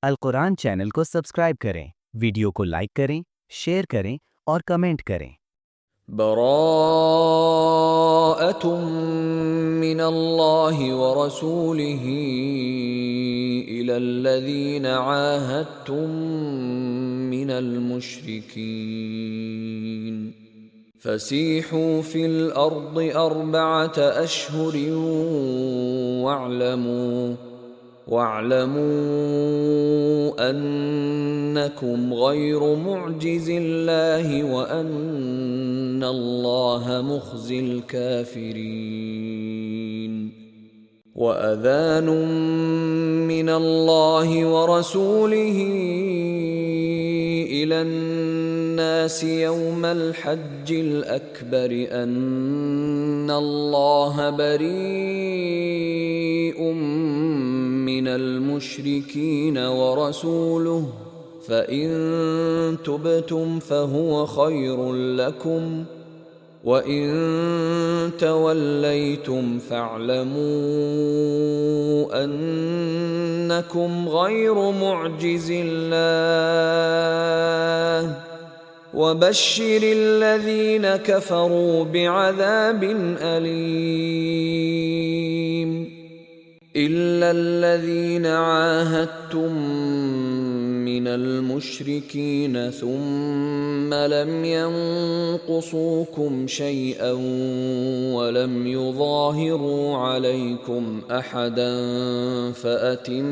अल कुरान चैनल को सब्सक्राइब करें, वीडियो को लाइक करें, शेयर करें और कमेंट करें। براءة من الله ورسوله إلى الذين عاهدتم من المشركين فسيحوا في الأرض 4 أشهر واعلموا أنكم غير معجز الله وأن الله مخزي الكافرين وأذان من الله ورسوله إلى الناس يوم الحج الأكبر أن الله بريء من المشركين ورسوله فإن تبتم فهو خير لكم وإن توليتم فاعلموا أنكم غير معجز الله وبشر الذين كفروا بعذاب أليم إلا الذين عاهدتم من المشركين ثم لم ينقصوكم شيئا ولم يظاهروا عليكم أحدا فأتموا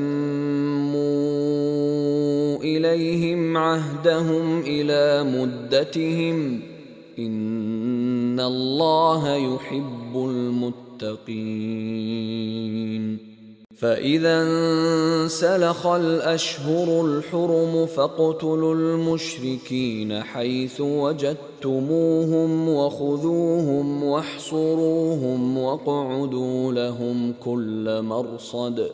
إليهم عهدهم إلى مدتهم إن الله يحب المتقين فإذا انسلخ الأشهر الحرم فاقتلوا المشركين حيث وجدتموهم وخذوهم واحصروهم واقعدوا لهم كل مرصد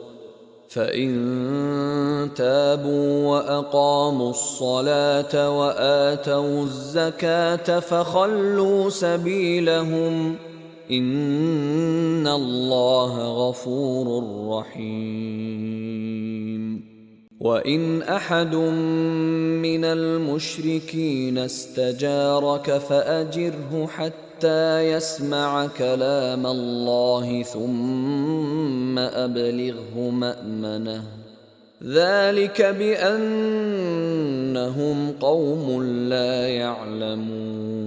فإن تابوا وأقاموا الصلاة وآتوا الزكاة فخلوا سبيلهم إن الله غفور رحيم وإن أحد من المشركين استجارك فأجره حتى يسمع كلام الله ثم أبلغه مأمنه ذلك بأنهم قوم لا يعلمون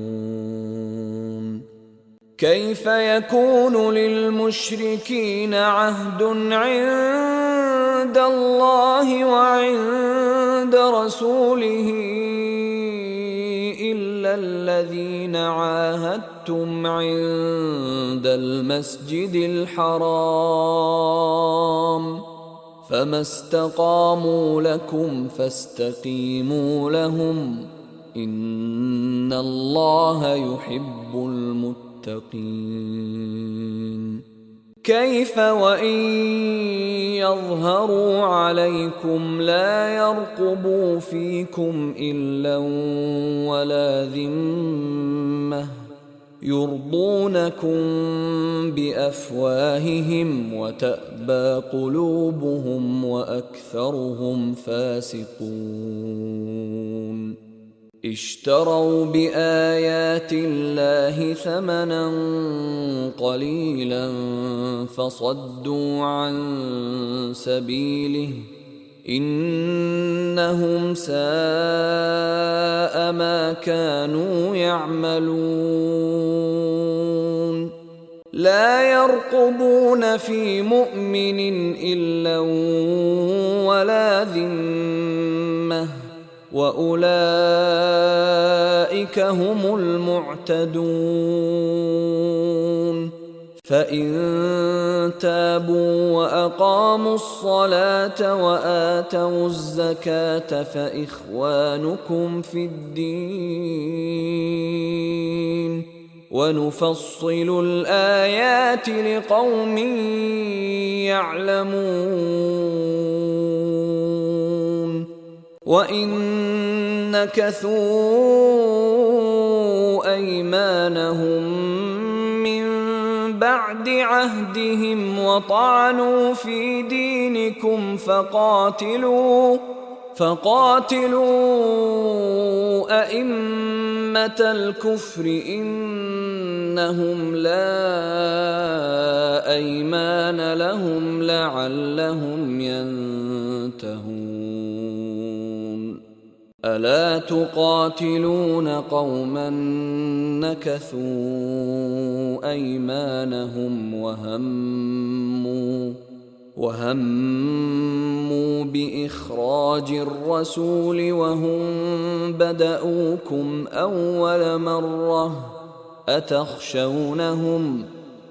كيف يكون للمشركين عهد عند الله وعند رسوله إلا الذين عاهدتم عند المسجد الحرام فما استقاموا لكم فاستقيموا لهم إن الله يحب المتقين كيف وإن يظهروا عليكم لا يرقبوا فيكم إلا ولا ذمة يرضونكم بأفواههم وتأبى قلوبهم وأكثرهم فاسقون اشتروا بآيات الله ثمنا قليلا فصدوا عن سبيله إنهم ساء ما كانوا يعملون لا يرقبون في مؤمن إلا ولا ذمة وأولئك هم المعتدون فإن تابوا وأقاموا الصلاة وآتوا الزكاة فإخوانكم في الدين ونفصل الآيات لقوم يعلمون وإن نكثوا أيمانهم من بعد بعد عهدهم وطعنوا في دينكم فقاتلوا أئمة الكفر إنهم لا أيمان لهم لعلهم ينتهون. ألا تقاتلون قوما نكثوا أيمانهم وهموا بإخراج الرسول وهم بدؤوكم أول مرة أتخشونهم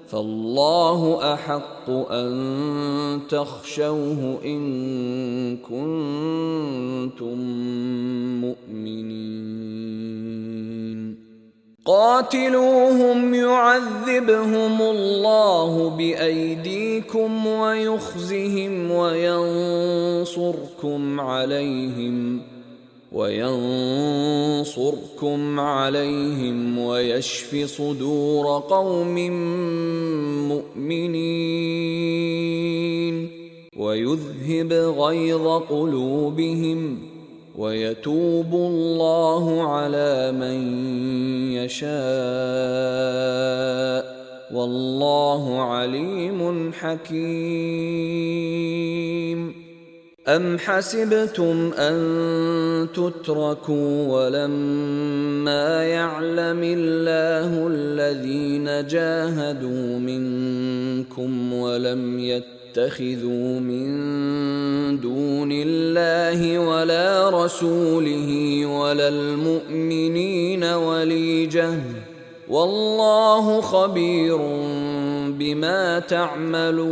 فالله أحق أن تخشوه إن كنتم مؤمنين. قاتلوهم يعذبهم الله بأيديكم ويخزهم وينصركم عليهم ويشف صدور قوم مؤمنين ويذهب غيظ قلوبهم ويتوب الله على من يشاء والله عليم حكيم. أم حسبتم أن تتركوا ولما يعلم الله الذين جاهدوا منكم ولم يتخذوا من دون الله ولا رسوله ولا المؤمنين وليجة والله خبير بما تعملون.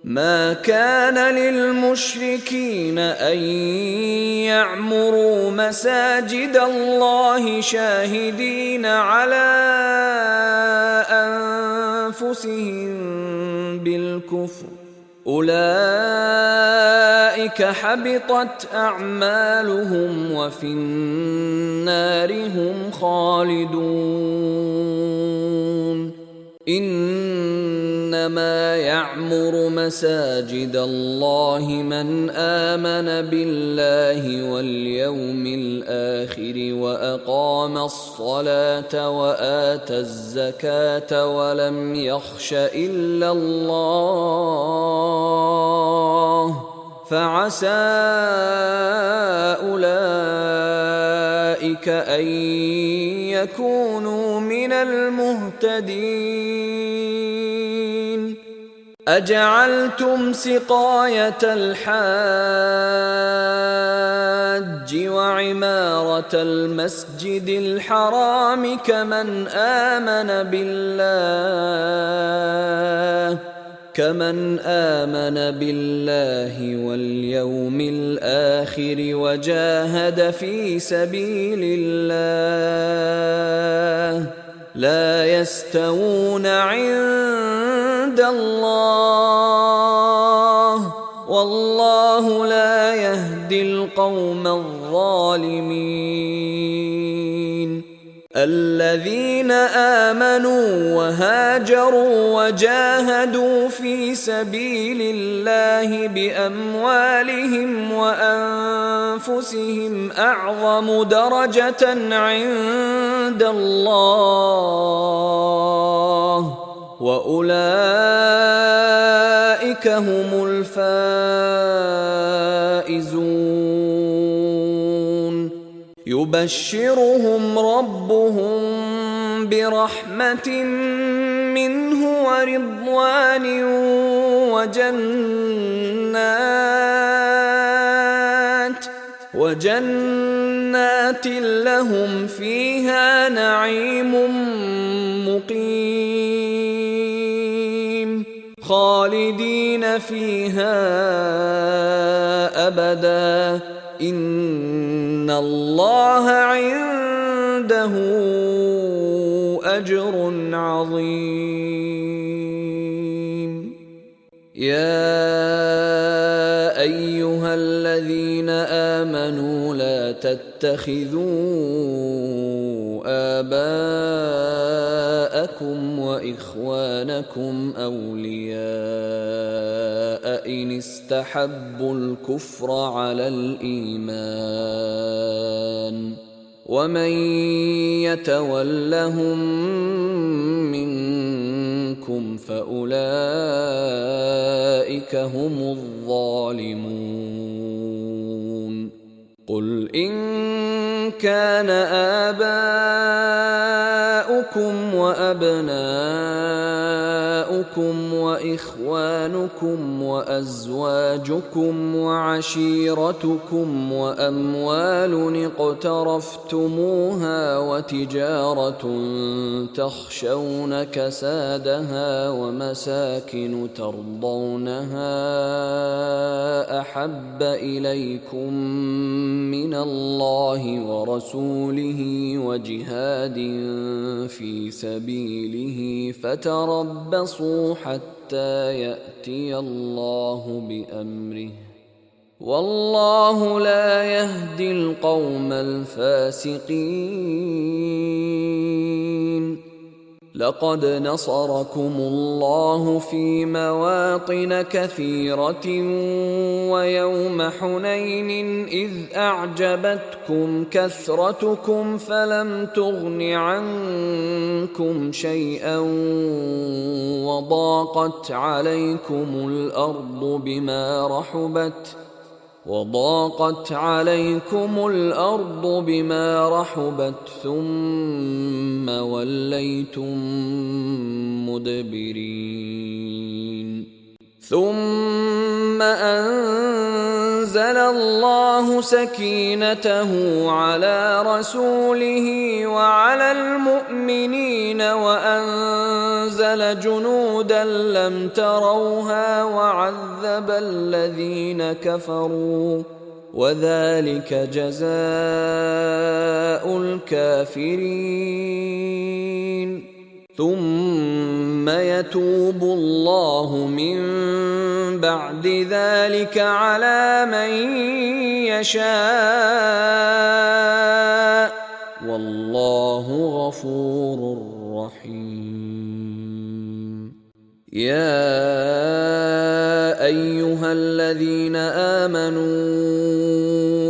ما كان للمشركين أن يعمروا مساجد الله شاهدين على أنفسهم بالكفر أولئك حبطت أعمالهم وفي النار هم خالدون. إنما يعمر مساجد الله من آمن بالله واليوم الآخر وأقام الصلاة وآتى الزكاة ولم يخش إلا الله فعسى أولئك أن يكونوا من المهتدين. أجعلتم سقاية الحاج وعمارة المسجد الحرام كمن آمن بالله واليوم الآخر وجاهد في سبيل الله لا يستوون عند الله والله لا يهدي القوم الظالمين. الذين آمنوا وهاجروا وجاهدوا في سبيل الله بأموالهم وأنفسهم أعظم درجة عند الله وأولئك هم الفائزون. يبشرهم ربهم برحمة منه ورضوان وجنات لهم فيها نعيم مقيم خالدين فيها أبدا إن الله عنده أجر عظيم. يا أيها الذين آمنوا لا تتخذوا آباءكم وإخوانكم أولياء إن استحبوا الكفر على الإيمان ومن يتولهم منكم فأولئك هم الظالمون قل إن كان آباؤكم وأبناؤكم وإخوانكم وأزواجكم وعشيرتكم وأموال اقترفتموها وتجارة تخشون كسادها ومساكن ترضونها أحب إليكم من الله ورسوله وجهاد في سبيله فتربصوا حتى يأتي الله بأمره والله لا يهدي القوم الفاسقين لقد نصركم الله في مواطن كثيرة ويوم حنين إذ أعجبتكم كثرتكم فلم تغن عنكم شيئا وضاقت عليكم الأرض بما رحبت ثم وليتم مدبرين ثم أنزل الله سكينته على رسوله وعلى المؤمنين وأنزل جنودا لم تروها وعذب الذين كفروا وذلك جزاء الكافرين ثم يتوب الله من بعد ذلك على من يشاء والله غفور رحيم يا أيها الذين آمنوا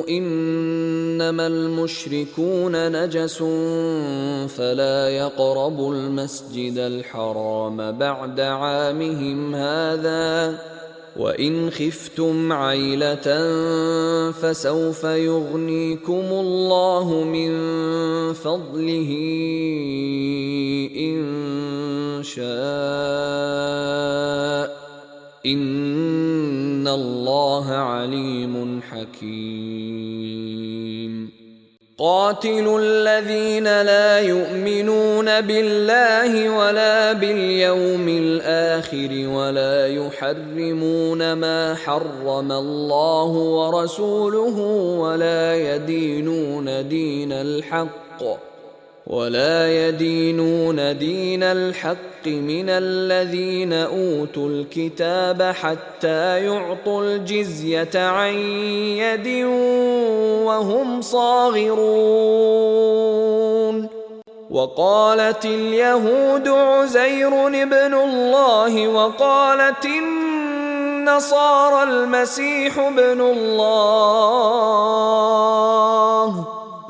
إنما المشركون نجس فلا يقربوا المسجد الحرام بعد عامهم هذا وإن خفتم عيلة فسوف يغنيكم الله من فضله إن شاء إن الله عليم حكيم قاتلوا الذين لا يؤمنون بالله ولا باليوم الآخر ولا يحرمون ما حرم الله ورسوله ولا يدينون دين الحق من الذين أوتوا الكتاب حتى يعطوا الجزية عن يد وهم صاغرون وقالت اليهود عزير ابن الله وقالت النصارى المسيح ابن الله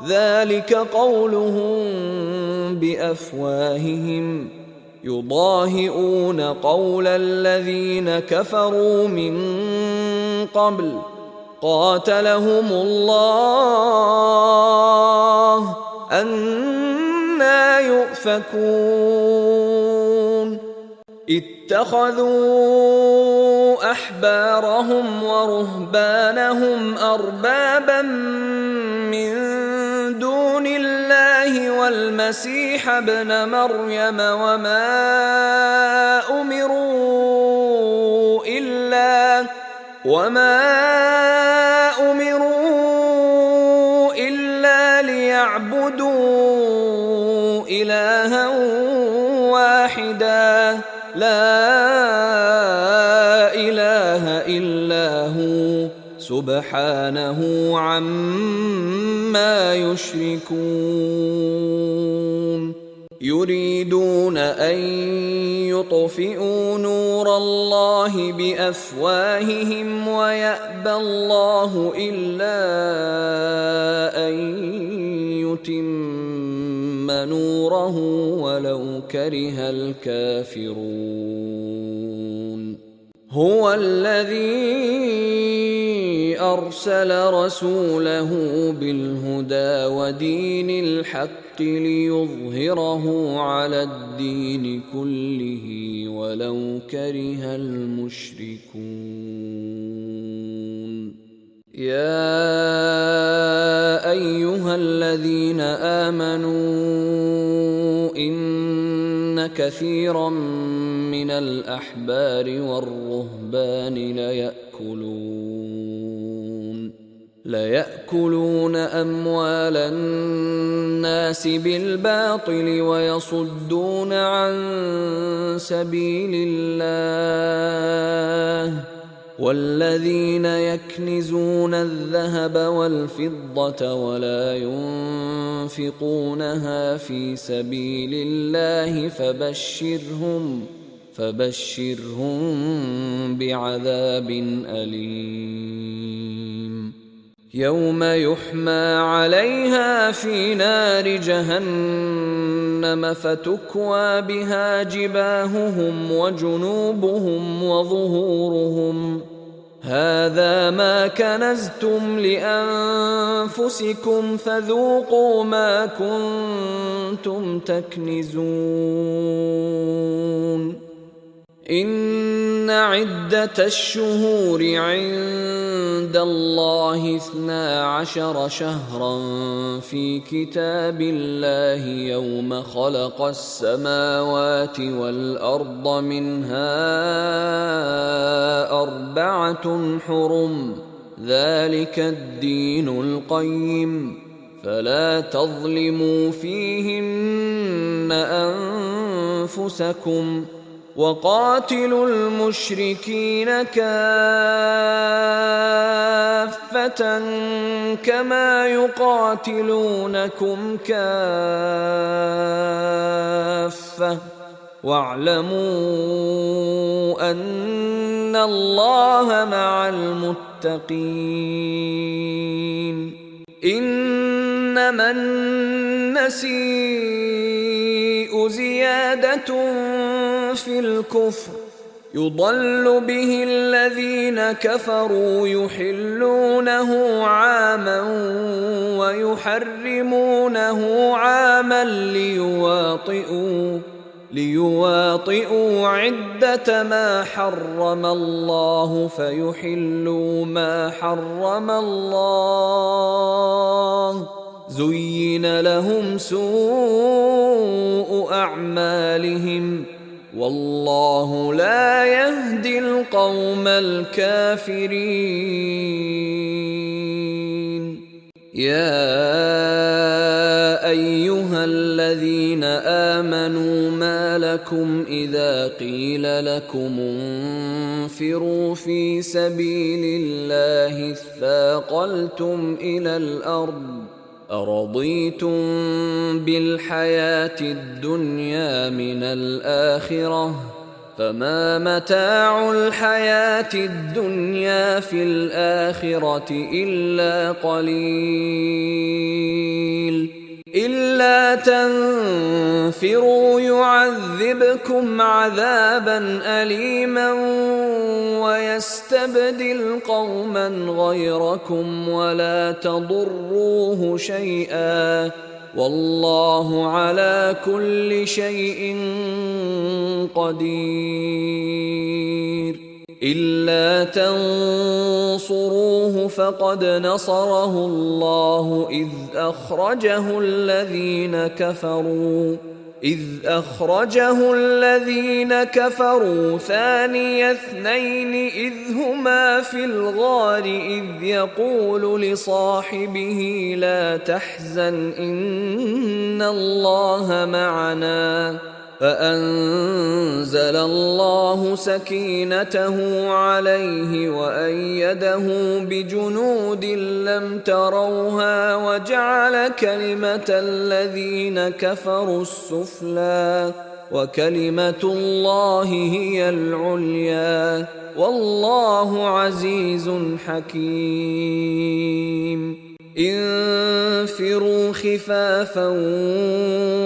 ذلك قولهم بأفواههم يضاهئون قول الذين كفروا من قبل قاتلهم الله أنى يؤفكون اتخذوا أحبارهم ورهبانهم أربابا من دون الله والمسيح ابن مريم وما أمروا إلا ليعبدوا إلها واحدا لا إله إلا هو سبحانه عما يشركون يريدون أن يطفئوا نور الله بأفواههم ويأبى الله إلا أن يتم نوره ولو كره الكافرون. هو الذي أرسل رسوله بالهدى ودين الحق ليظهره على الدين كله ولو كره المشركون. يا أيها الذين آمنوا إن كثيرا من الأحبار والرهبان ليأكلون أموال الناس بالباطل ويصدون عن سبيل الله. والذين يكنزون الذهب والفضة ولا ينفقونها في سبيل الله فبشرهم بعذاب أليم. يوم يحمى عليها في نار جهنم فتكوى بها جباههم وجنوبهم وظهورهم هذا ما كنزتم لأنفسكم فذوقوا ما كنتم تكنزون. إن عدة الشهور عند الله 12 شهرا في كتاب الله يوم خلق السماوات والأرض منها 4 حرم ذلك الدين القيم فلا تظلموا فيهن أنفسكم وقاتلوا المشركين كافة كما يقاتلونكم كافة واعلموا أن الله مع المتقين. إنما النسيء زيادة في الكفر يضل به الذين كفروا يحلونه عاما ويحرمونه عاما ليواطئوا عدة ما حرم الله فيحلوا ما حرم الله. زين لهم سوء أعمالهم والله لا يهدي القوم الكافرين. يا أيها الذين آمنوا ما لكم إذا قيل لكم انفروا في سبيل الله اثاقلتم إلى الأرض أرضيتم بالحياة الدنيا من الآخرة فما متاع الحياة الدنيا في الآخرة إلا قليل. إلا تنفروا يعذبكم عذابا أليما ويستبدل قوما غيركم ولا تضروه شيئا والله على كل شيء قدير. إلا تنصروه فقد نصره الله إذ أخرجه الذين كفروا ثاني اثنين إذ هما في الغار إذ يقول لصاحبه لا تحزن إن الله معنا فأنزل الله سكينته عليه وأيده بجنود لم تروها وجعل كلمة الذين كفروا السفلى وكلمة الله هي العليا والله عزيز حكيم. انفروا خفافا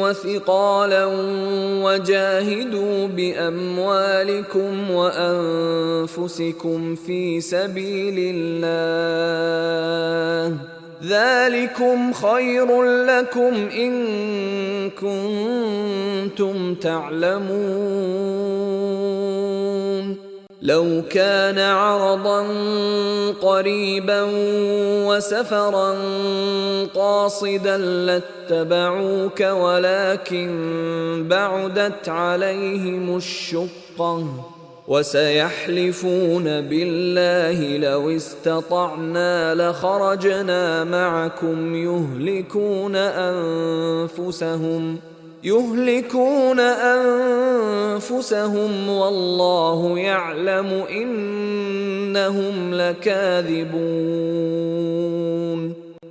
وثقالا وجاهدوا بأموالكم وأنفسكم في سبيل الله ذلكم خير لكم إن كنتم تعلمون. لو كان عرضا قريبا وسفرا قاصدا لاتبعوك ولكن بعدت عليهم الشقة وسيحلفون بالله لو استطعنا لخرجنا معكم يهلكون أنفسهم والله يعلم إنهم لكاذبون.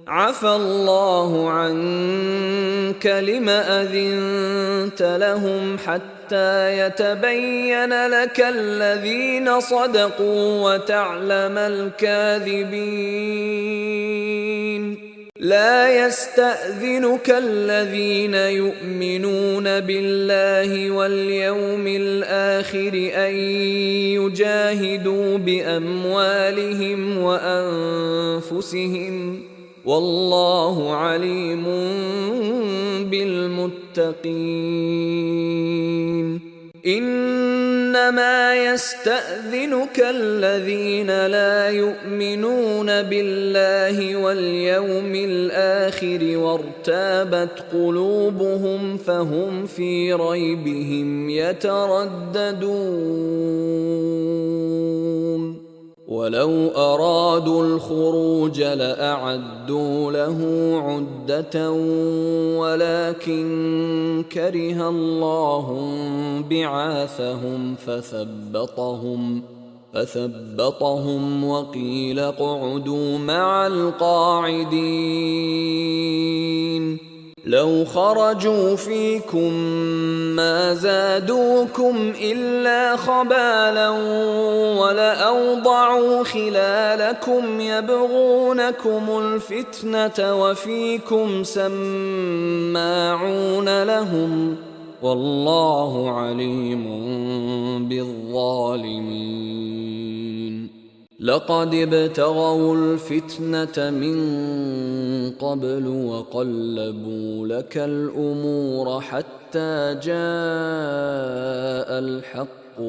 عفى الله عنك لم أذنت لهم حتى يتبين لك الذين صدقوا وتعلم الكاذبين. لا يستأذنك الذين يؤمنون بالله واليوم الآخر أن يجاهدوا بأموالهم وأنفسهم والله عليم بالمتقين. إنما يستأذنك الذين لا يؤمنون بالله واليوم الآخر وارتابت قلوبهم فهم في ريبهم يترددون. ولو أرادوا الخروج لأعدوا له عدة ولكن كره الله بعاثهم فثبطهم وقيل اقعدوا مع القاعدين. لو خرجوا فيكم ما زادوكم إلا خبالا ولأوضعوا خلالكم يبغونكم الفتنة وفيكم سماعون لهم والله عليم بالظالمين. لقد ابتغوا الفتنة من قبل وقلبوا لك الأمور حتى جاء الحق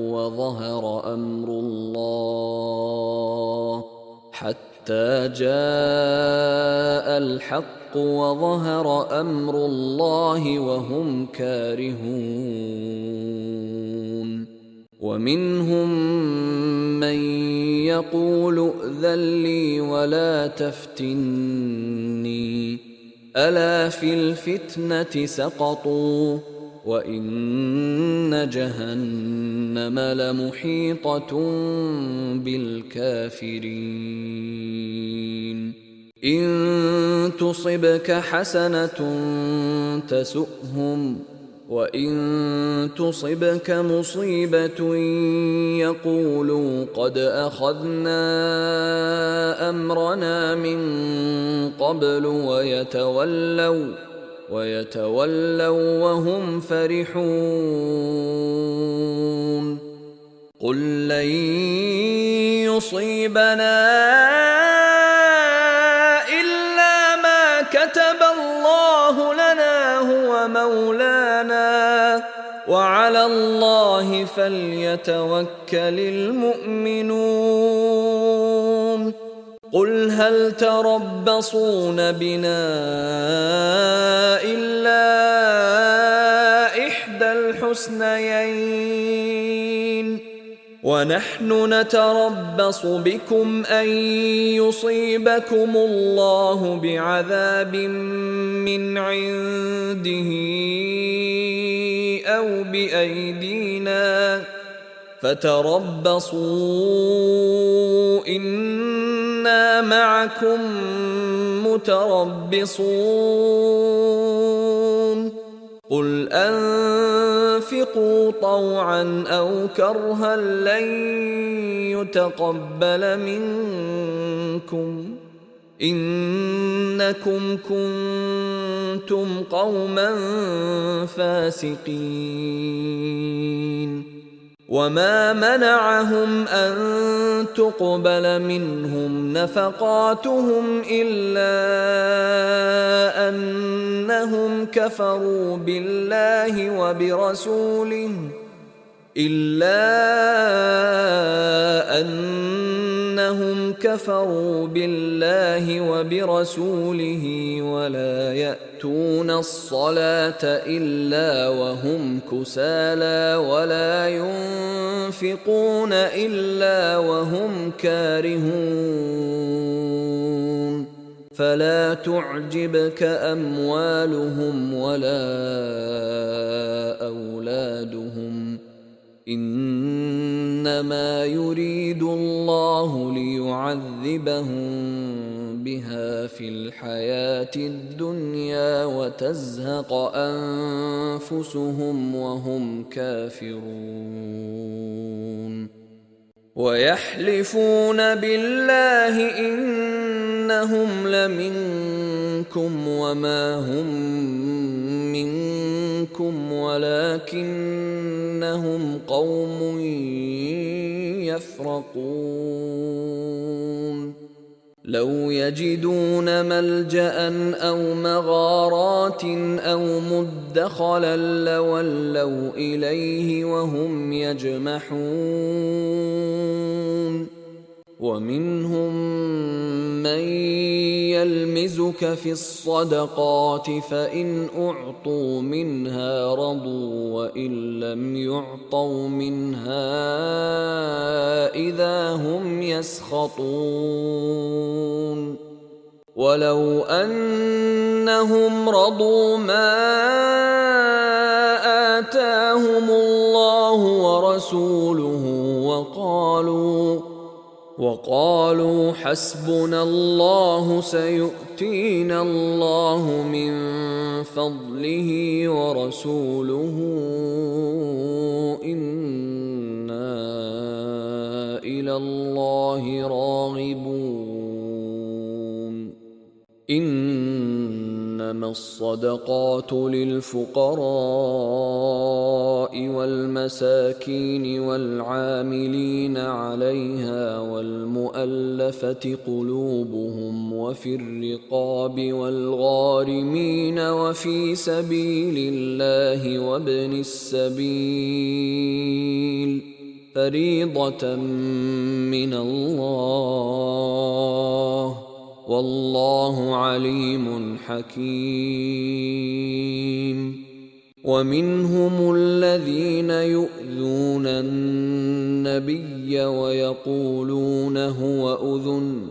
وظهر أمر الله وهم كارهون. ومنهم من يقول ائذن لي ولا تفتني ألا في الفتنة سقطوا وإن جهنم لمحيطة بالكافرين. إن تصبك حسنة تسؤهم وإن تصبك مصيبة يقولوا قد أخذنا أمرنا من قبل ويتولوا وهم فرحون. قل لن يصيبنا إلا ما كتب الله لنا هو مولانا وعلى الله فليتوكل المؤمنون. قل هل تربصون بنا إلا إحدى الحسنيين ونحن نتربص بكم أن يصيبكم الله بعذاب من عنده أو بأيدينا فتربصوا إنا معكم متربصون قل أنفقوا طوعا أو كرها لن يتقبل منكم إنكم كنتم قوما فاسقين وما منعهم أن تقبل منهم نفقاتهم إلا أنهم كفروا بالله وبرسوله ولا يأتون الصلاة إلا وهم كسالى ولا ينفقون إلا وهم كارهون فلا تعجبك أموالهم ولا أولادهم إنما يريد الله ليعذبهم بها في الحياة الدنيا وتزهق أنفسهم وهم كافرون ويحلفون بالله إنهم لمنكم وما هم منكم ولكنهم قوم يفرقون لو يجدون ملجأ أو مغارات أو مدخلا لولوا إليه وهم يجمحون ومنهم من يلمزك في الصدقات فإن أعطوا منها رضوا وإن لم يعطوا منها إذا هم يسخطون ولو أنهم رضوا ما آتاهم الله ورسوله وقالوا حسبنا الله سيؤتينا الله من فضله ورسوله إنا إلى الله راغبون إنما الصدقات للفقراء والمساكين والعاملين عليها والمؤلفة قلوبهم وفي الرقاب والغارمين وفي سبيل الله وابن السبيل فريضة من الله والله عليم حكيم ومنهم الذين يؤذون النبي ويقولون هو أذن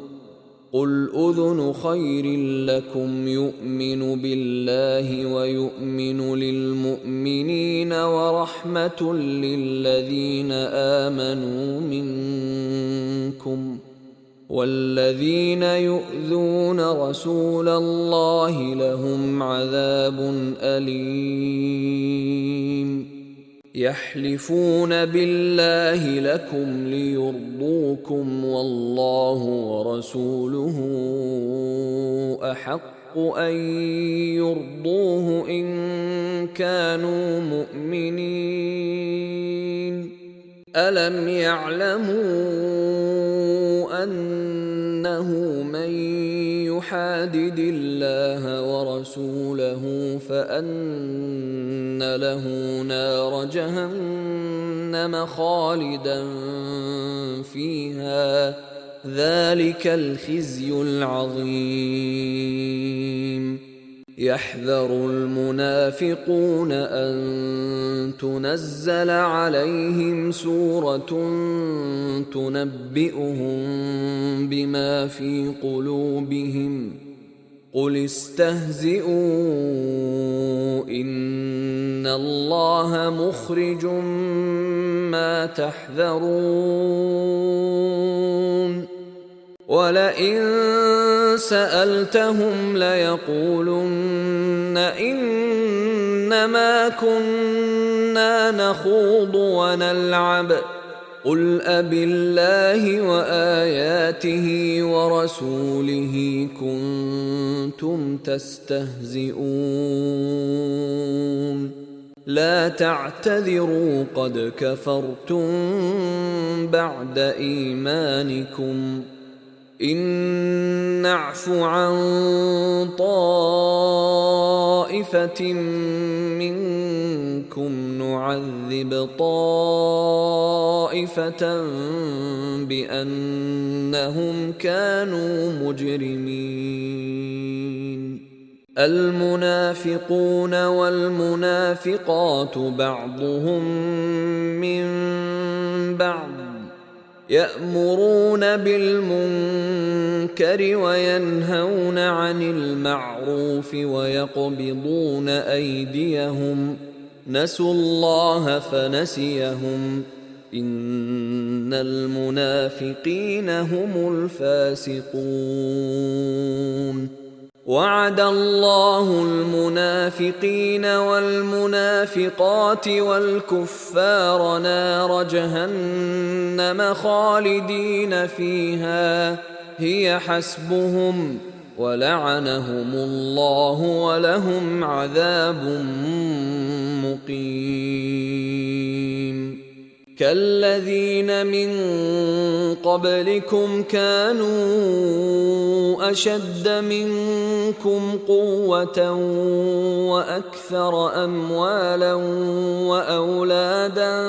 قل أذن خير لكم يؤمن بالله ويؤمن للمؤمنين ورحمة للذين آمنوا منكم والذين يؤذون رسول الله لهم عذاب أليم يحلفون بالله لكم ليرضوكم والله ورسوله أحق أن يرضوه إن كانوا مؤمنين ألم يعلموا أنه من يحادد الله ورسوله فأن له نار جهنم خالدا فيها ذلك الخزي العظيم يحذر المنافقون أن تنزل عليهم سورة تنبئهم بما في قلوبهم قل استهزئوا إن الله مخرج ما تحذرون ولئن سألتهم ليقولن إنما كنا نخوض ونلعب قل أبالله وآياته ورسوله كنتم تستهزئون لا تعتذروا قد كفرتم بعد إيمانكم إن نعف عن طائفة منكم نعذب طائفة بأنهم كانوا مجرمين المنافقون والمنافقات بعضهم من بعض يأمرون بالمنكر وينهون عن المعروف ويقبضون أيديهم نسوا الله فنسيهم إن المنافقين هم الفاسقون وعد الله المنافقين والمنافقات والكفار نار جهنم خالدين فيها هي حسبهم ولعنهم الله ولهم عذاب مقيم كالذين من قبلكم كانوا أشد منكم قوة وأكثر أموالا وأولادا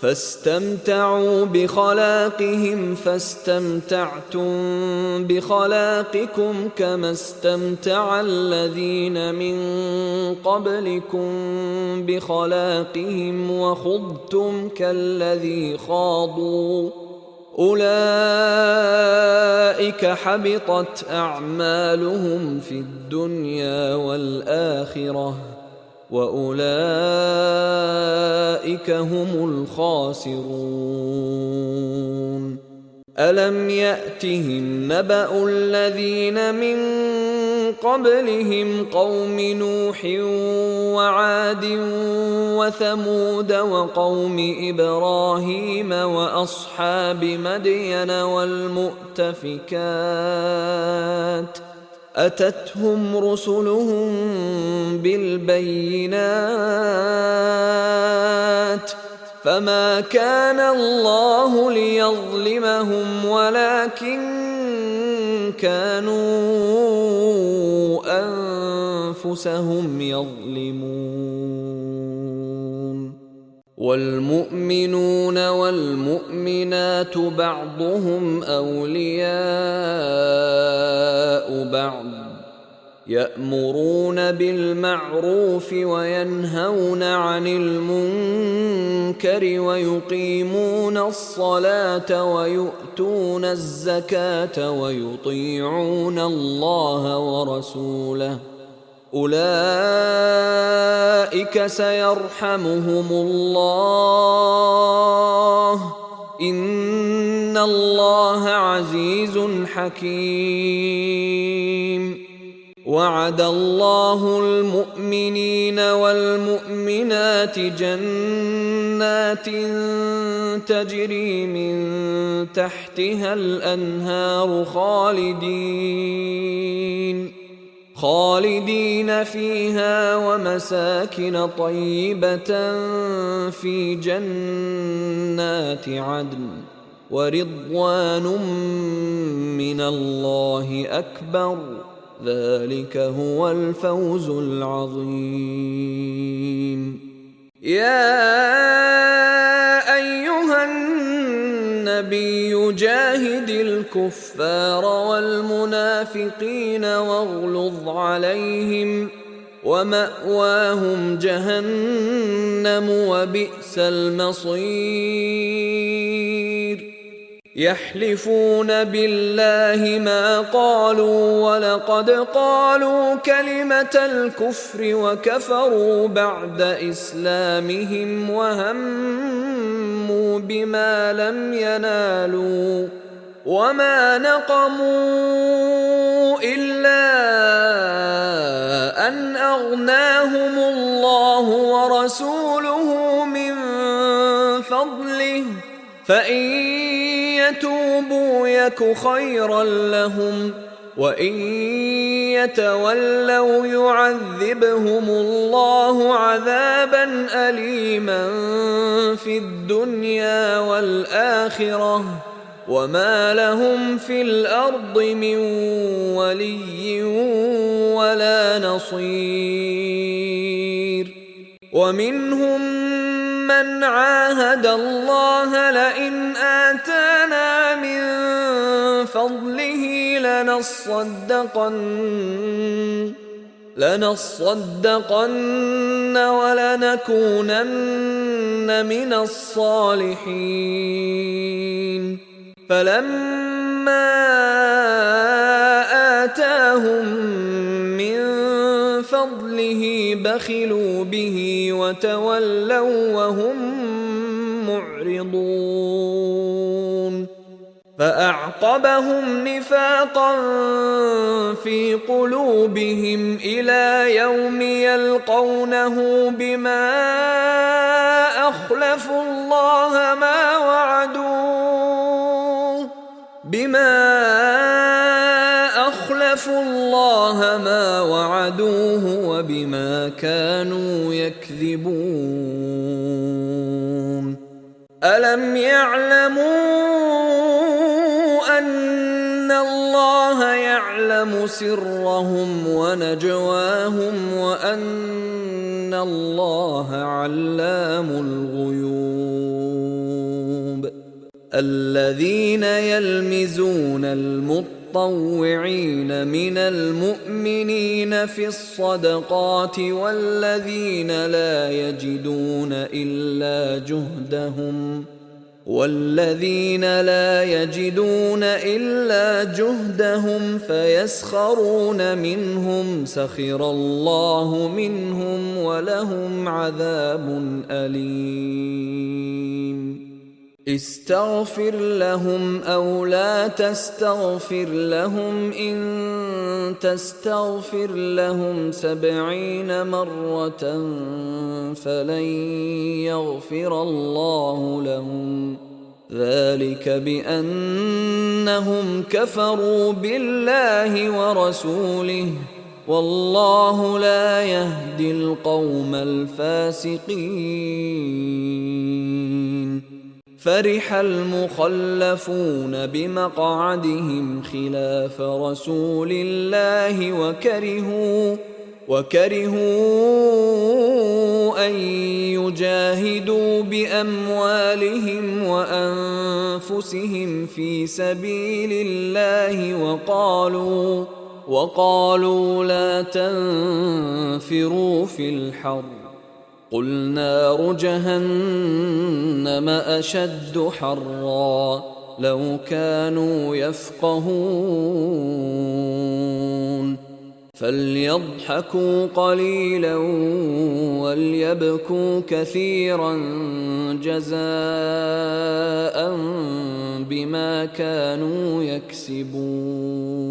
فاستمتعوا بخلاقهم فاستمتعتم بخلاقكم كما استمتع الذين من قبلكم بخلاقهم وخضتم كالذي خاضوا أولئك حبطت أعمالهم في الدنيا والآخرة وأولئك هم الخاسرون ألم يأتهم نبأ الذين من قبلهم قوم نوح وعاد وثمود وقوم إبراهيم وأصحاب مدين والمؤتفكات أتتهم رسلهم بالبينات فما كان الله ليظلمهم ولكن كانوا أنفسهم يظلمون والمؤمنون والمؤمنات بعضهم أولياء بعض يأمرون بالمعروف وينهون عن المنكر ويقيمون الصلاة ويؤتون الزكاة ويطيعون الله ورسوله أولئك سيرحمهم الله إن الله عزيز حكيم وعد الله المؤمنين والمؤمنات جنات تجري من تحتها الأنهار خالدين فيها ومساكن طيبة في جنات عدن ورضوان من الله أكبر ذلك هو الفوز العظيم يا أيها النبي جاهد الكفار والمنافقين واغلظ عليهم ومأواهم جهنم وبئس المصير يحلفون بالله ما قالوا ولقد قالوا كلمة الكفر وكفروا بعد إسلامهم وهموا بما لم ينالوا وما نقموا إلا أن أغناهم الله ورسوله من فضله فإن يتوبوا يك خيرا لهم وإن يتولوا يعذبهم الله عذابا أليما في الدنيا والآخرة وما لهم في الأرض من ولي ولا نصير ومنهم من عاهد الله لئن آتانا من فضله لنصدقن ولنكونن من الصالحين فلما آتاهم من فضله بخلوا به وتولوا وهم معرضون فأعقبهم نفاقا في قلوبهم إلى يوم يلقونه بما أخلفوا الله ما وعدوه وبما كانوا يكذبون ألم يعلموا أن الله يعلم سرهم ونجواهم وأن الله علام الغيوب الذين يلمزون المطوعين من المؤمنين في الصدقات والذين لا يجدون إلا جهدهم فيسخرون منهم سخر الله منهم ولهم عذاب أليم استغفر لهم أو لا تستغفر لهم إن تستغفر لهم 70 مرة فلن يغفر الله لهم ذلك بأنهم كفروا بالله ورسوله والله لا يهدي القوم الفاسقين فرح المخلفون بمقعدهم خلاف رسول الله وكرهوا أن يجاهدوا بأموالهم وأنفسهم في سبيل الله وقالوا لا تنفروا في الحر قل نار جهنم أشد حرا لو كانوا يفقهون فليضحكوا قليلا وليبكوا كثيرا جزاء بما كانوا يكسبون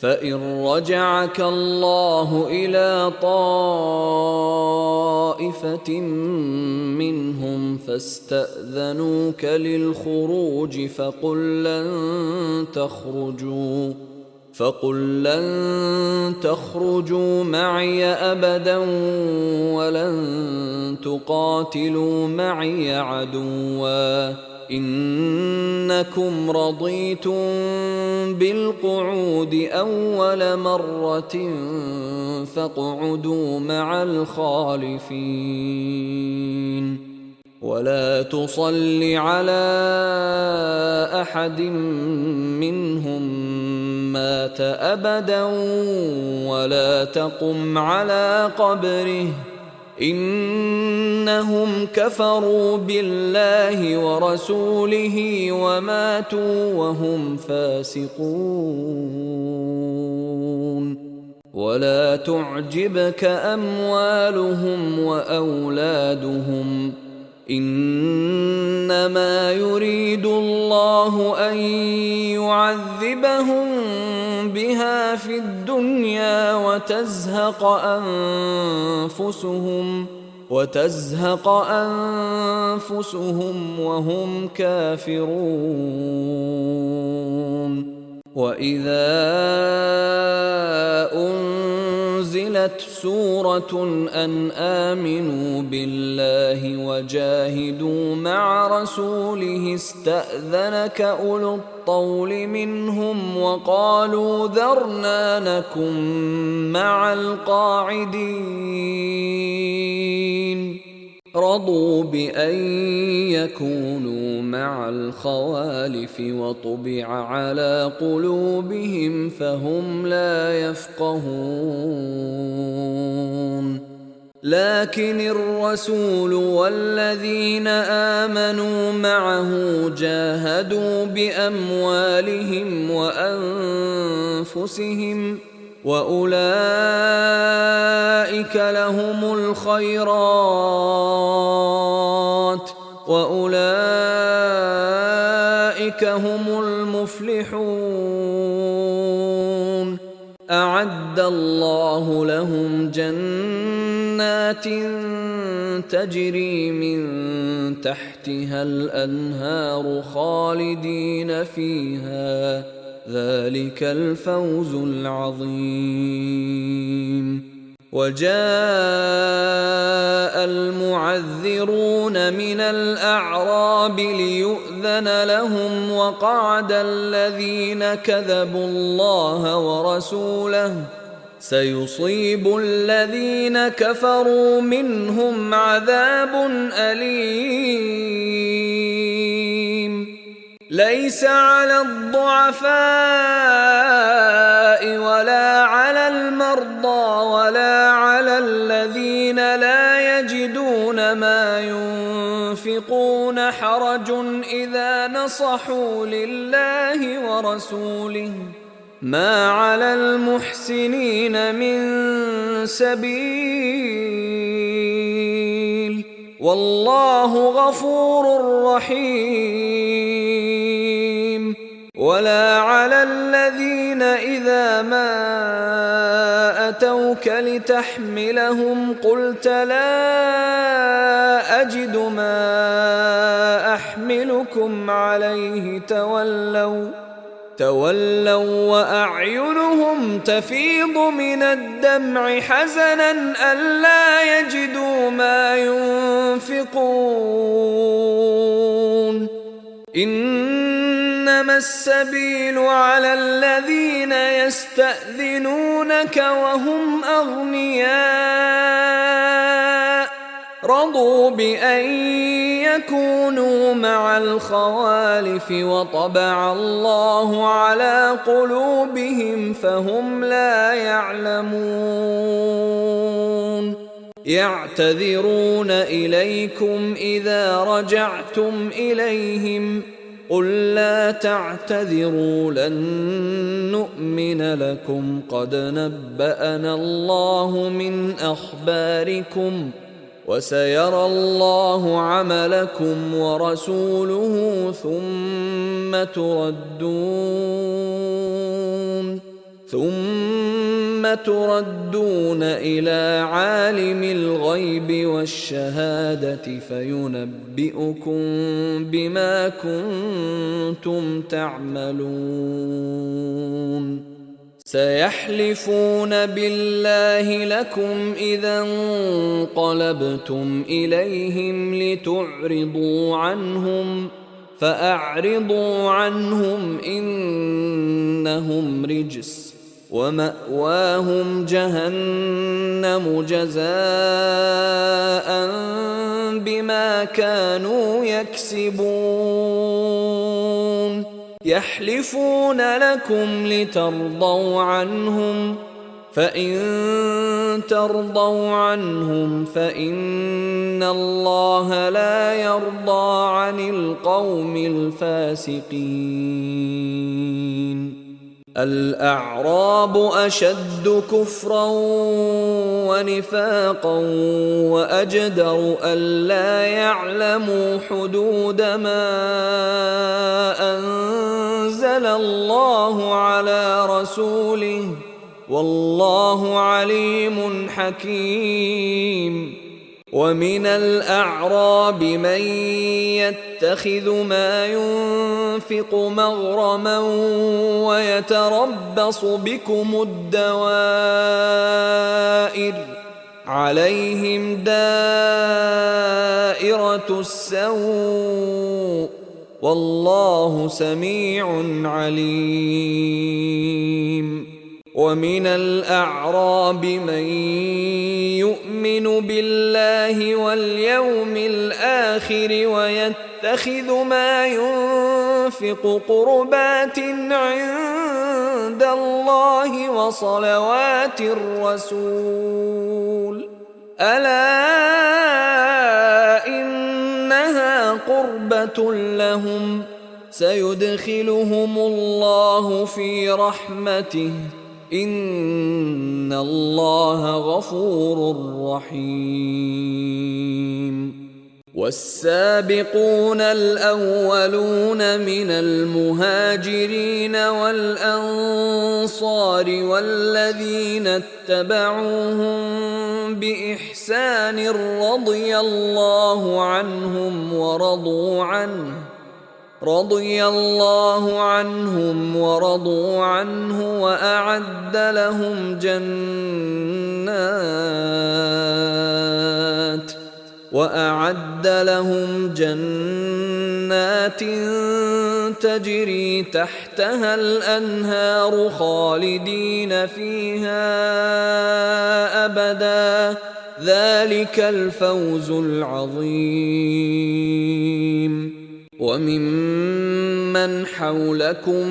فإن رجعك الله إلى طائفة منهم فاستأذنوك للخروج فقل لن تخرجوا معي أبدا ولن تقاتلوا معي عدوا إنكم رضيتم بالقعود أول مرة فاقعدوا مع الخالفين ولا تصل على أحد منهم مات أبدا ولا تقم على قبره إنهم كفروا بالله ورسوله وماتوا وهم فاسقون. ولا تعجبك أموالهم وأولادهم، إنما يريد الله أن يعذبهم بها في الدنيا وتزهق أنفسهم وهم كافرون. وإذا أنزلت سورة أن آمنوا بالله وجاهدوا مع رسوله استأذنك أولو الطول منهم وقالوا ذرنا نكن مع القاعدين. رضوا بأن يكونوا مع الخوالف وطبع على قلوبهم فهم لا يفقهون. لكن الرسول والذين آمنوا معه جاهدوا بأموالهم وأنفسهم وأولئك لهم الخيرات وأولئك هم المفلحون. أعد الله لهم جنات تجري من تحتها الأنهار خالدين فيها، ذلك الفوز العظيم. وجاء المعذرون من الأعراب ليؤذن لهم وقعد الذين كذبوا الله ورسوله، سيصيب الذين كفروا منهم عذاب أليم. ليس على الضعفاء ولا على المرضى ولا على الذين لا يجدون ما ينفقون حرج إذا نصحوا لله ورسوله، ما على المحسنين من سبيل، والله غفور رحيم. ولا على الذين إذا ما أتوك لتحملهم قلت لا أجد ما أحملكم عليه تولوا وأعينهم تفيض من الدمع حزنا ألا يجدوا ما ينفقون. إنما السبيل على الذين يستأذنونك وهم أغنياء رضوا بأن يكونوا مع الخوالف وطبع الله على قلوبهم فهم لا يعلمون. يعتذرون إليكم إذا رجعتم إليهم قل لا تعتذروا لن نؤمن لكم قد نبأنا الله من أخباركم وسيرى الله عملكم ورسوله ثم تردون إلى عالم الغيب والشهادة فينبئكم بما كنتم تعملون. سيحلفون بالله لكم إذا انقلبتم إليهم لتعرضوا عنهم فأعرضوا عنهم إنهم رجس ومأواهم جهنم جزاء بما كانوا يكسبون. يحلفون لكم لترضوا عنهم فإن ترضوا عنهم فإن الله لا يرضى عن القوم الفاسقين. الأعراب أشد كفرا ونفاقا وأجدر ألا يعلموا حدود ما أنزل الله على رسوله والله عليم حكيم. ومن الأعراب من يتخذ ما ينفق مغرما ويتربص بكم الدوائر عليهم دائرة السوء والله سميع عليم. ومن الأعراب من يؤمن بالله واليوم الآخر ويتخذ ما ينفق قربات عند الله وصلوات الرسول ألا إنها قربة لهم سيدخلهم الله في رحمته إن الله غفور رحيم. والسابقون الأولون من المهاجرين والأنصار والذين اتبعوهم بإحسان رضي الله عنهم ورضوا عنه وأعد لهم جنات تجري تحتها الأنهار خالدين فيها أبدا ذلك الفوز العظيم. وممن حولكم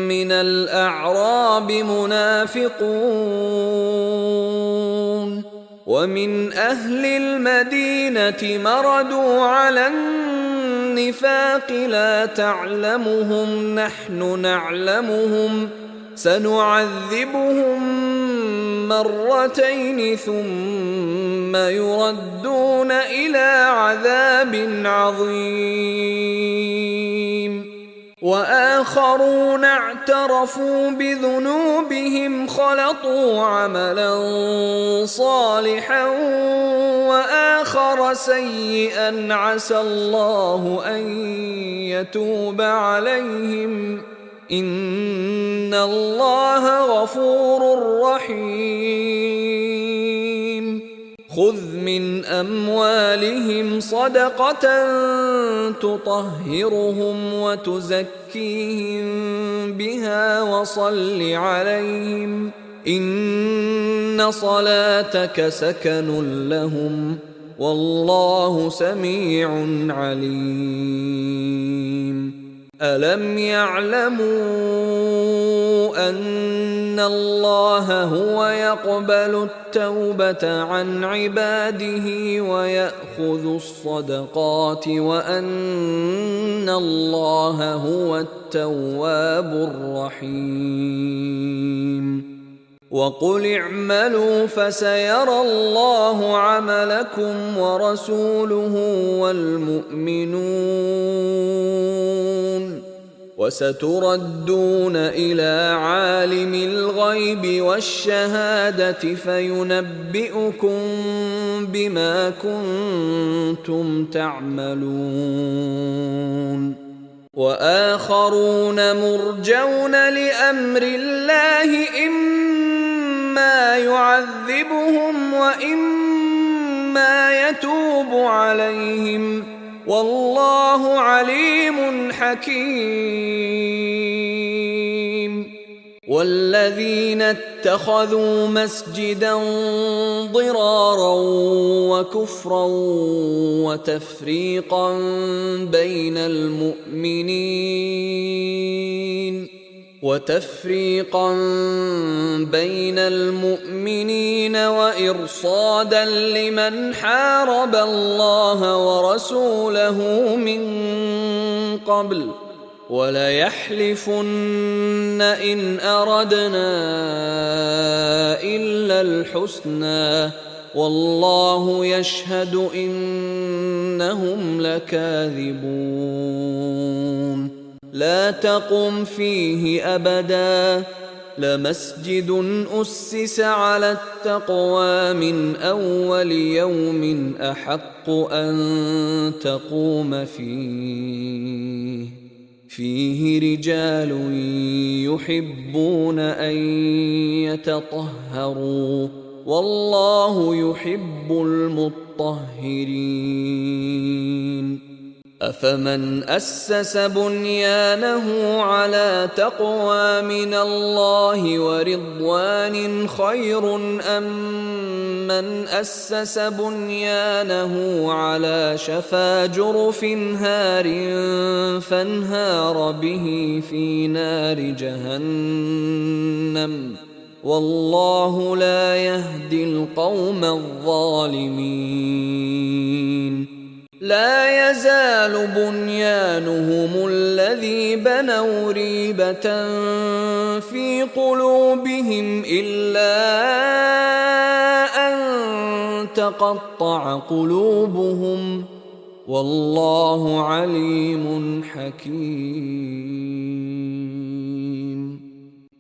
من الأعراب منافقون ومن أهل المدينة مردوا على النفاق لا تعلمهم نحن نعلمهم سنعذبهم مرتين ثم يردون إلى عذاب عظيم. وآخرون اعترفوا بذنوبهم خلطوا عملا صالحا وآخر سيئا عسى الله أن يتوب عليهم إن الله غفور رحيم. خذ من أموالهم صدقة تطهرهم وتزكيهم بها وصل عليهم إن صلاتك سكن لهم والله سميع عليم. ألم يعلموا أن الله هو يقبل التوبة عن عباده ويأخذ الصدقات وأن الله هو التواب الرحيم. وقل اعملوا فسيرى الله عملكم ورسوله والمؤمنون وستردون إلى عالم الغيب والشهادة فينبئكم بما كنتم تعملون. وآخرون مرجون لأمر الله إما يعذبهم وإما يتوب عليهم والله عليم حكيم. والذين اتخذوا مسجدا ضرارا وكفرا وتفريقا بين المؤمنين وتفريقا بين المؤمنين وإرصادا لمن حارب الله ورسوله من قبل وليحلفن إن أردنا إلا الحسنى والله يشهد إنهم لكاذبون لا تقم فيه أبدا لمسجد أسس على التقوى من أول يوم أحق أن تقوم فيه رجال يحبون أن يتطهروا والله يحب المطهرين أفمن أسس بنيانه على تقوى من الله ورضوان خير أم من أسس بنيانه على شفا جرف هار فانهار به في نار جهنم والله لا يهدي القوم الظالمين لا يزال بنيانهم الذي بنوا ريبة في قلوبهم إلا أن تقطع قلوبهم والله عليم حكيم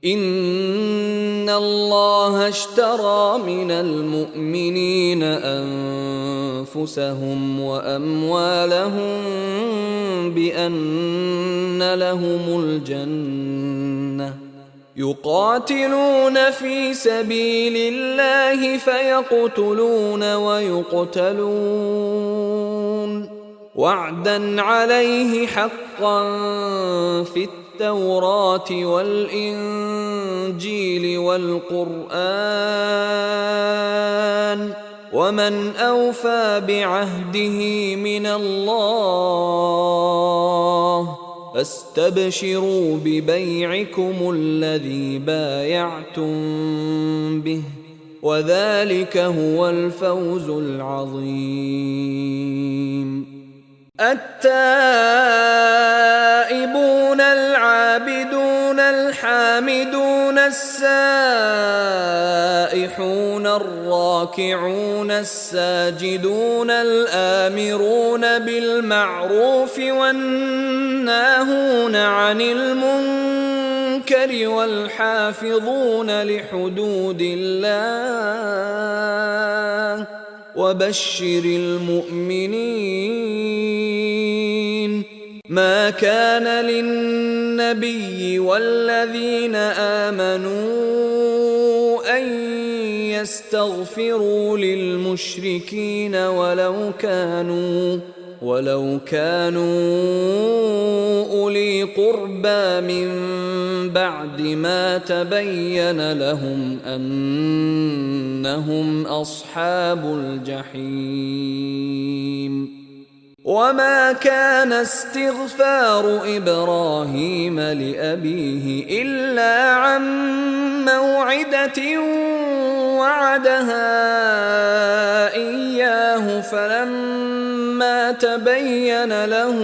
إن الله اشترى من المؤمنين أنفسهم وأموالهم بأن لهم الجنة يقاتلون في سبيل الله فيقتلون ويقتلون وعدا عليه حقا في التوراة والإنجيل والقرآن ومن أوفى بعهده من الله فاستبشروا ببيعكم الذي بايعتم به وذلك هو الفوز العظيم التائبون العابدون الحامدون السائحون الراكعون الساجدون الآمرون بالمعروف والناهون عن المنكر والحافظون لحدود الله وبشر المؤمنين ما كان للنبي والذين آمنوا أن يستغفروا للمشركين ولو كانوا أولي قربى من بعد ما تبين لهم أنهم أصحاب الجحيم وما كان استغفار إبراهيم لأبيه إلا عن موعدة وعدها إياه فلما تبين له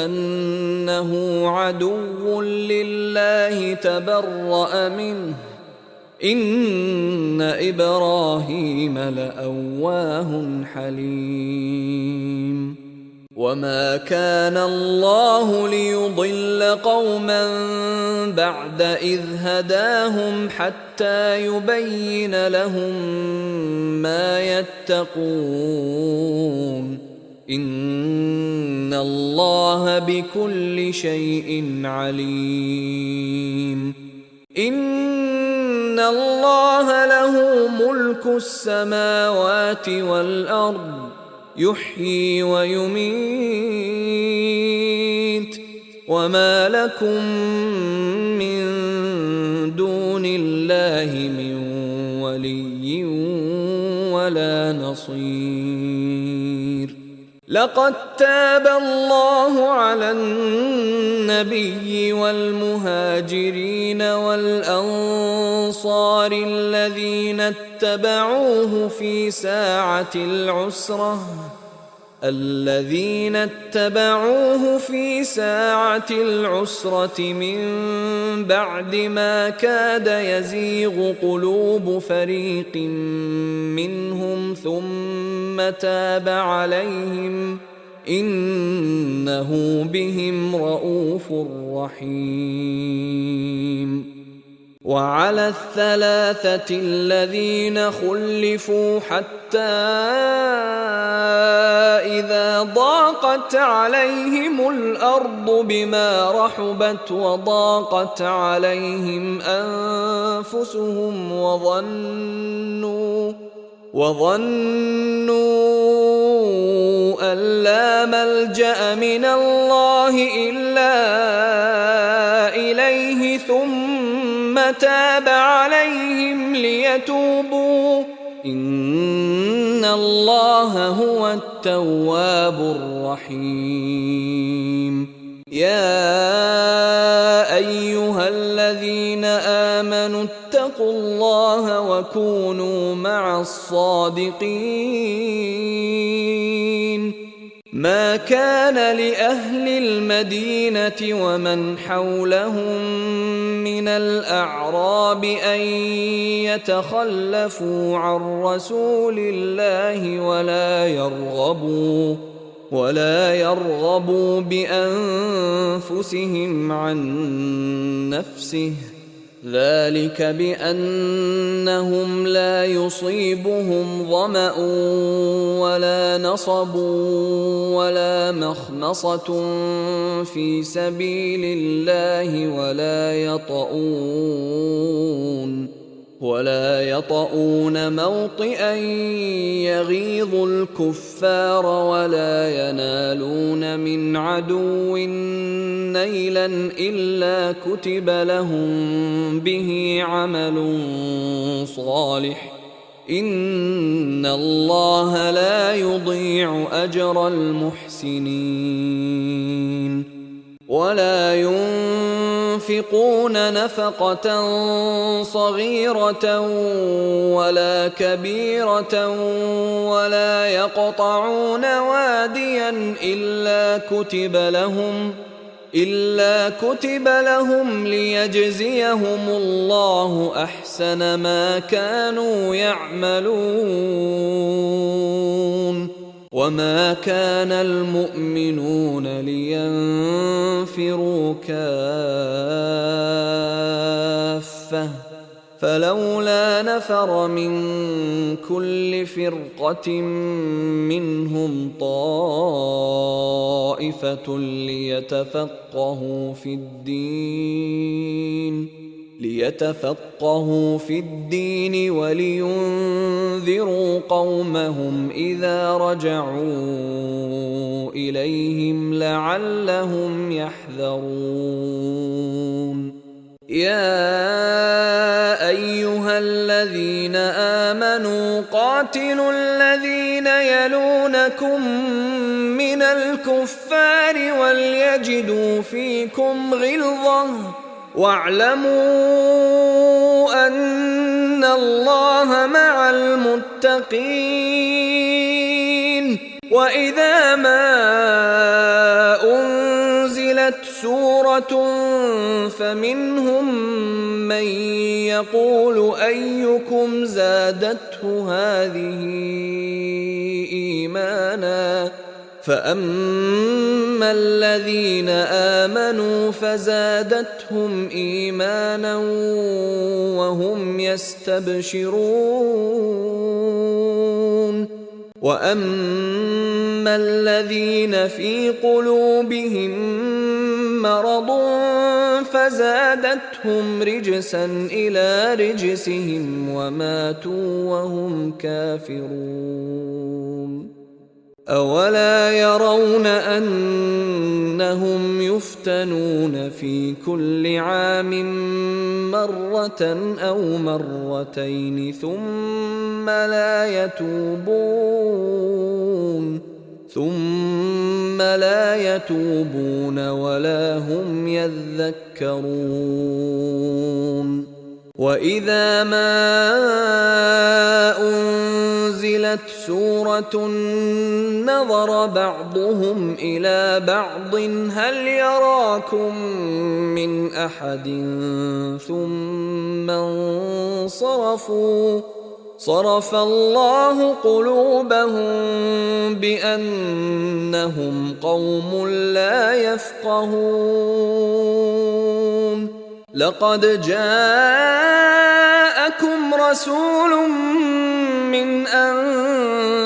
أنه عدو لله تبرأ منه إن إبراهيم لأواه حليم وما كان الله ليضل قوما بعد إذ هداهم حتى يبين لهم ما يتقون إن الله بكل شيء عليم إن الله له ملك السماوات والأرض يحيي ويميت وما لكم من دون الله من ولي ولا نصير لقد تاب الله على النبي والمهاجرين والأنصار الذين اتبعوه في ساعة العسرة من بعد ما كاد يزيغ قلوب فريق منهم ثم تاب عليهم إنه بهم رءوف رحيم. وعلى الثلاثة الذين خلفوا حتى إذا ضاقت عليهم الأرض بما رحبت وضاقت عليهم أنفسهم وظنوا أن لا ملجأ من الله إلا إليه ثم تاب عليهم ليتوبوا إن الله هو التواب الرحيم. يا أيها الذين آمنوا اتقوا الله وكونوا مع الصادقين. ما كان لأهل المدينة ومن حولهم من الأعراب أن يتخلفوا عن رسول الله ولا يرغبوا بأنفسهم عن نفسه، ذلك بأنهم لا يصيبهم ظمأ ولا نصب ولا مخمصة في سبيل الله ولا يطؤون موطئا يغيظ الكفار ولا ينالون من عدو نيلا إلا كتب لهم به عمل صالح إن الله لا يضيع أجر المحسنين. ولا ينفقون نفقة صغيرة ولا كبيرة ولا يقطعون واديا إلا كتب لهم ليجزيهم الله أحسن ما كانوا يعملون. وما كان المؤمنون لينفروا كافة فلولا نفر من كل فرقة منهم طائفة ليتفقهوا في الدين ولينذروا قومهم إذا رجعوا إليهم لعلهم يحذرون. يا أيها الذين آمنوا قاتلوا الذين يلونكم من الكفار وليجدوا فيكم غلظة واعلموا أن الله مع المتقين. وإذا ما أنزلت سورة فمنهم من يقول أيكم زادته هذه إيمانا فأما الذين آمنوا فزادتهم إيمانا وهم يستبشرون. وأما الذين في قلوبهم مرض فزادتهم رجسا إلى رجسهم وماتوا وهم كافرون. أولا يرون أنهم يفتنون في كل عام مرة أو مرتين ثم لا يتوبون ثم لا يتوبون ولا هم يذكرون وإذا ما أنزلت سورة نظر بعضهم إلى بعض هل يراكم من أحد ثم انصرفوا صرف الله قلوبهم بأنهم قوم لا يفقهون لقد جاءكم رسول من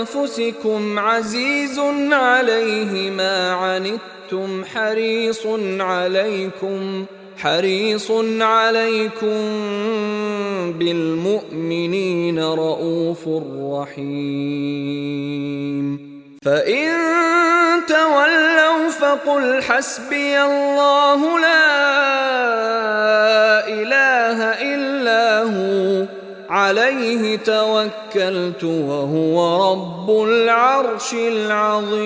أنفسكم عزيز عليه ما عنتم حريص عليكم بالمؤمنين رؤوف رحيم فإن تولوا فقل حسبي الله لا إله إلا هو عليه توكلت وهو رب العرش العظيم.